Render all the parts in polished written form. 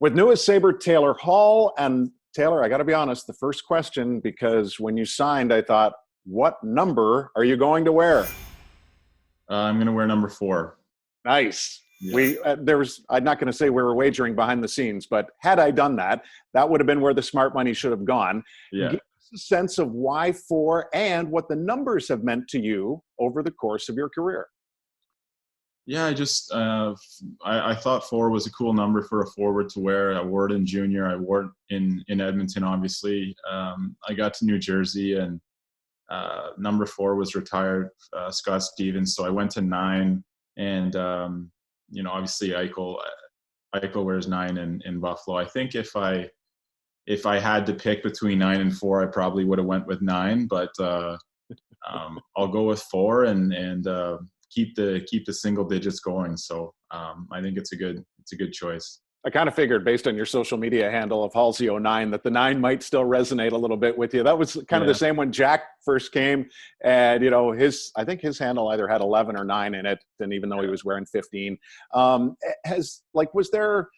with newest Sabre Taylor Hall. And Taylor, I got to be honest, the first question, because when you signed, I thought, what number are you going to wear? I'm going to wear number 4. Nice. Yeah. I'm not going to say we were wagering behind the scenes, but had I done that, that would have been where the smart money should have gone. Yeah. Give us a sense of why 4 and what the numbers have meant to you over the course of your career. Yeah, I thought 4 was a cool number for a forward to wear. I wore it in junior. I wore it in Edmonton, obviously. I got to New Jersey and number 4 was retired, Scott Stevens. So I went to 9 and, obviously Eichel wears 9 in Buffalo. I think if I had to pick between 9 and 4, I probably would have went with 9, but I'll go with 4 and keep the single digits going. So I think it's a good choice. I kind of figured based on your social media handle of Halsey09 that the 9 might still resonate a little bit with you. That was kind of the same when Jack first came, and I think his handle either had 11 or 9 in it, and even though he was wearing 15. Was there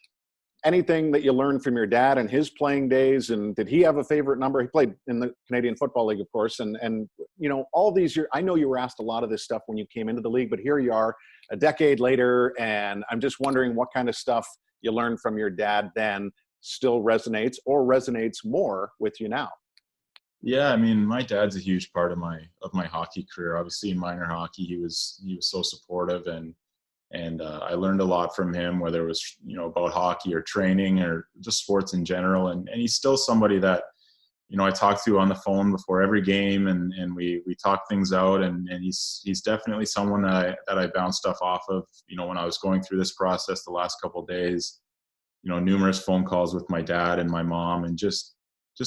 anything that you learned from your dad and his playing days, and did he have a favorite number? He played in the Canadian Football League, of course, and all these years, I know you were asked a lot of this stuff when you came into the league, but here you are a decade later, and I'm just wondering what kind of stuff you learned from your dad then still resonates or resonates more with you now. Yeah, I mean, my dad's a huge part of my hockey career. Obviously, in minor hockey, he was so supportive, and I learned a lot from him, whether it was about hockey or training or just sports in general. And he's still somebody that I talk to on the phone before every game, and we talk things out. And he's definitely someone that I bounce stuff off of. When I was going through this process the last couple of days, numerous phone calls with my dad and my mom, and just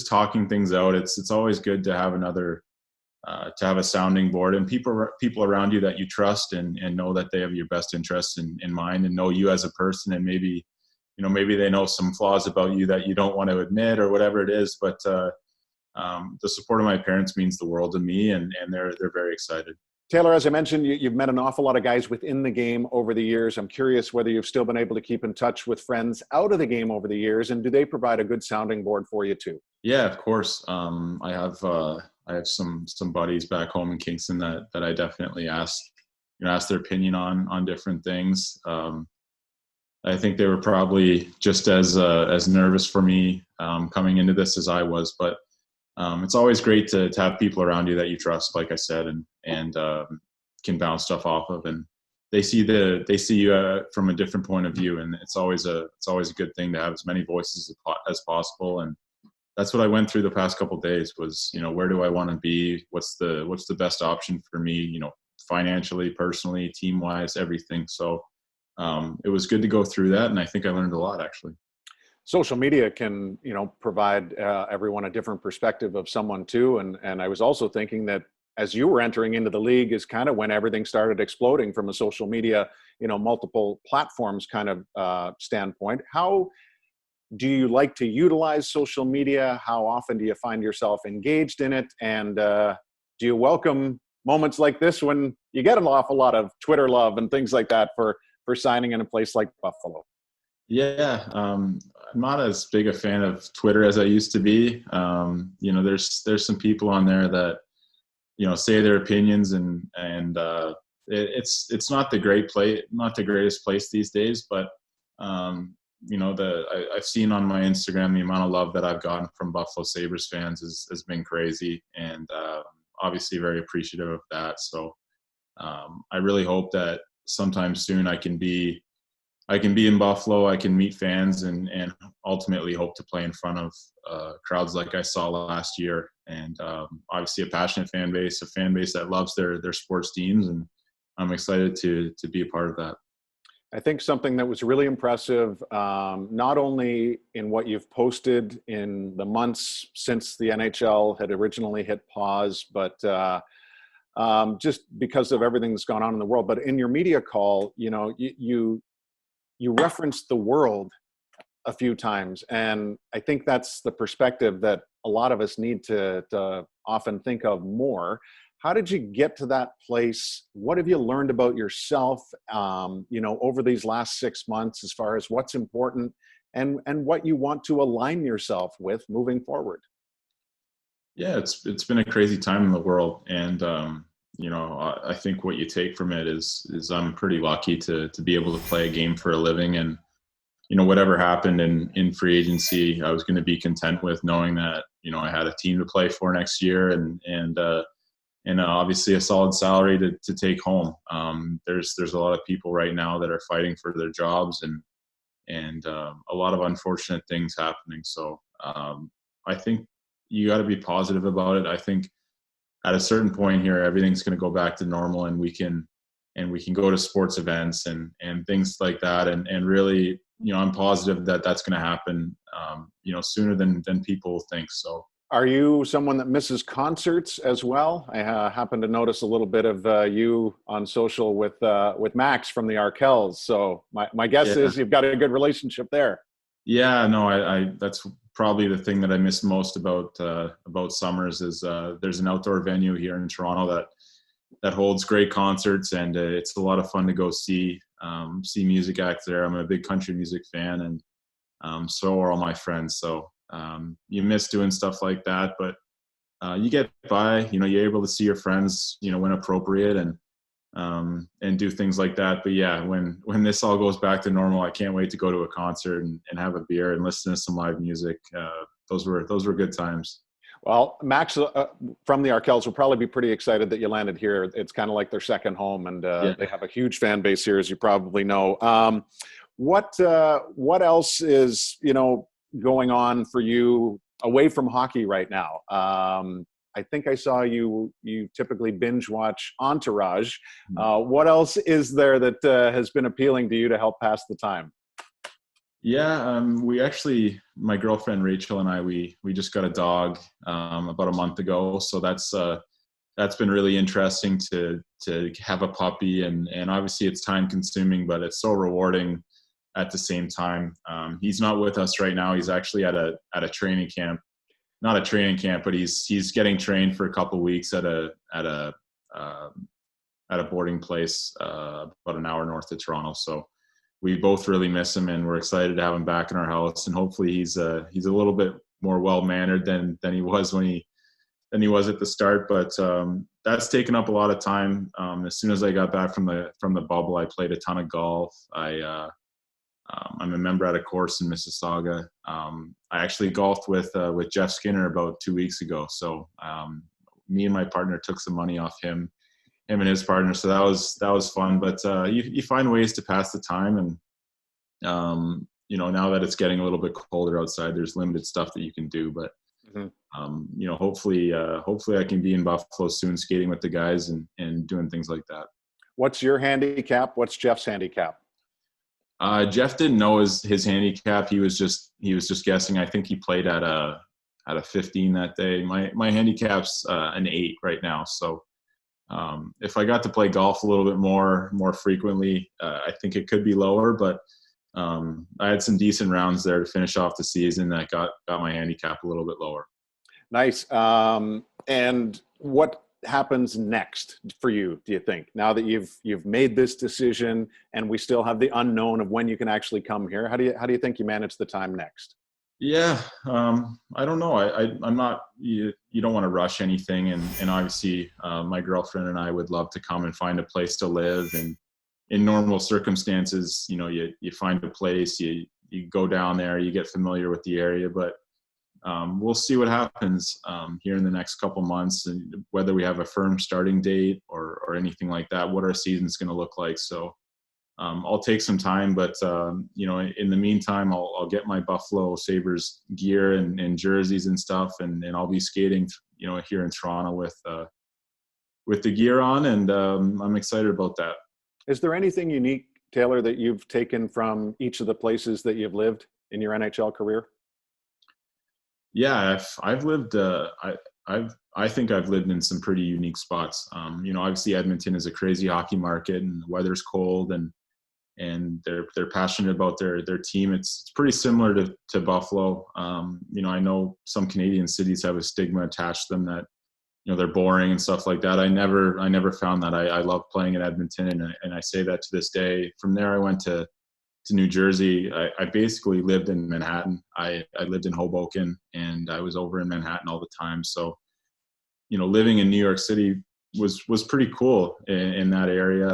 talking things out. It's always good to have to have a sounding board and people around you that you trust and know that they have your best interests in mind and know you as a person. And maybe they know some flaws about you that you don't want to admit or whatever it is. But the support of my parents means the world to me, and they're very excited. Taylor, as I mentioned, you've met an awful lot of guys within the game over the years. I'm curious whether you've still been able to keep in touch with friends out of the game over the years, and do they provide a good sounding board for you too? Yeah, of course. I have some buddies back home in Kingston that I definitely ask their opinion on different things. I think they were probably just as nervous for me coming into this as I was, but it's always great to have people around you that you trust, like I said, and can bounce stuff off of, and they see you from a different point of view, and it's always a good thing to have as many voices as possible. And that's what I went through the past couple of days was, where do I want to be? What's the best option for me? Financially, personally, team wise, everything. So it was good to go through that, and I think I learned a lot actually. Social media can, provide everyone a different perspective of someone too. And I was also thinking that as you were entering into the league is kind of when everything started exploding from a social media, multiple platforms kind of standpoint. How do you like to utilize social media? How often do you find yourself engaged in it? And do you welcome moments like this when you get an awful lot of Twitter love and things like that for signing in a place like Buffalo? Yeah, I'm not as big a fan of Twitter as I used to be. There's some people on there that say their opinions, and it's not the greatest place these days. But I've seen on my Instagram the amount of love that I've gotten from Buffalo Sabres fans has been crazy, and obviously very appreciative of that. So I really hope that sometime soon I can be in Buffalo, I can meet fans, and ultimately hope to play in front of crowds like I saw last year. And obviously a passionate fan base that loves their sports teams, and I'm excited to be a part of that. I think something that was really impressive, not only in what you've posted in the months since the NHL had originally hit pause, but just because of everything that's gone on in the world, but in your media call, you referenced the world a few times. And I think that's the perspective that a lot of us need to often think of more. How did you get to that place? What have you learned about yourself, over these last 6 months as far as what's important and what you want to align yourself with moving forward. Yeah, it's been a crazy time in the world, and I think what you take from it is I'm pretty lucky to be able to play a game for a living, and whatever happened in free agency, I was going to be content with knowing that I had a team to play for next year, and obviously a solid salary to take home. There's a lot of people right now that are fighting for their jobs, and a lot of unfortunate things happening. So I think you got to be positive about it. I think at a certain point here, everything's going to go back to normal, and we can go to sports events and things like that. And really, I'm positive that that's going to happen, sooner than people think. So. Are you someone that misses concerts as well? I happen to notice a little bit of you on social with Max from the Arkells. So my guess is you've got a good relationship there. Yeah, no, I that's probably the thing that I miss most about Summers is there's an outdoor venue here in Toronto that holds great concerts, and it's a lot of fun to go see music acts there. I'm a big country music fan, and so are all my friends. So you miss doing stuff like that, but you get by. You're able to see your friends, when appropriate, and do things like that. But yeah, when this all goes back to normal, I can't wait to go to a concert and have a beer and listen to some live music. Those were good times. Well, Max from the Arkells will probably be pretty excited that you landed here. It's kind of like their second home, and they have a huge fan base here, as you probably know. What else is going on for you away from hockey right now? I think I saw you typically binge watch Entourage. What else is there that has been appealing to you to help pass the time? Yeah, we actually, my girlfriend Rachel and I, we just got a dog about a month ago. So that's been really interesting to have a puppy, and obviously it's time consuming, but it's so rewarding at the same time. He's not with us right now. He's actually at a training camp. Not a training camp, but he's getting trained for a couple of weeks at a boarding place about an hour north of Toronto. So we both really miss him, and we're excited to have him back in our house. And hopefully he's a little bit more well mannered than he was when he was at the start. But that's taken up a lot of time. As soon as I got back from the bubble, I played a ton of golf. I'm a member at a course in Mississauga. I actually golfed with Jeff Skinner about 2 weeks ago. So me and my partner took some money off him and his partner. So that was fun. But you find ways to pass the time, and now that it's getting a little bit colder outside, there's limited stuff that you can do. But hopefully I can be in Buffalo soon, skating with the guys and doing things like that. What's your handicap? What's Jeff's handicap? Jeff didn't know his handicap. He was just guessing. I think he played at a 15 that day. My handicap's an 8 right now. So if I got to play golf a little bit more frequently, I think it could be lower. But I had some decent rounds there to finish off the season that got my handicap a little bit lower. Nice. And what happens next for you, do you think, now that you've made this decision and we still have the unknown of when you can actually come here? How do you think you manage the time next? Yeah, I don't know. I'm not. You don't want to rush anything, and obviously, my girlfriend and I would love to come and find a place to live. And in normal circumstances, you find a place, you go down there, you get familiar with the area. But we'll see what happens here in the next couple months, and whether we have a firm starting date or anything like that, what our season's going to look like. So I'll take some time, but in the meantime, I'll get my Buffalo Sabres gear and jerseys and stuff, and I'll be skating, here in Toronto with the gear on, and I'm excited about that. Is there anything unique, Taylor, that you've taken from each of the places that you've lived in your NHL career? Yeah, I've lived. I think I've lived in some pretty unique spots. Obviously Edmonton is a crazy hockey market, and the weather's cold, and they're passionate about their team. It's pretty similar to Buffalo. I know some Canadian cities have a stigma attached to them that they're boring and stuff like that. I never found that. I love playing in Edmonton, and I say that to this day. From there, I went to to New Jersey, I basically lived in Manhattan. I lived in Hoboken, and I was over in Manhattan all the time. So, living in New York City was pretty cool in that area.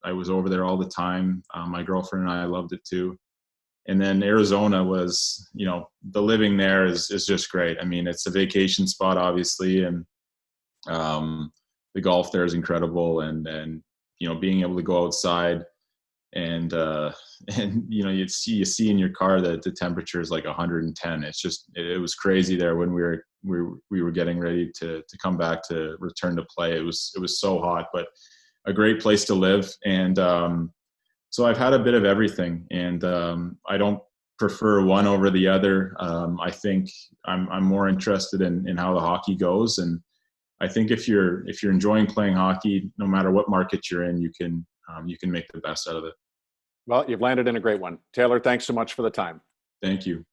I was over there all the time. My girlfriend and I loved it too. And then Arizona was, the living there is just great. I mean, it's a vacation spot, obviously, and the golf there is incredible. And being able to go outside and you see in your car that the temperature is like 110. It's just it was crazy there when we were getting ready to come back to return to play. It was so hot, but a great place to live. And so I've had a bit of everything, and I don't prefer one over the other. I think I'm more interested in how the hockey goes, and I think if you're enjoying playing hockey, no matter what market you're in, you can make the best out of it. Well, you've landed in a great one. Taylor, thanks so much for the time. Thank you.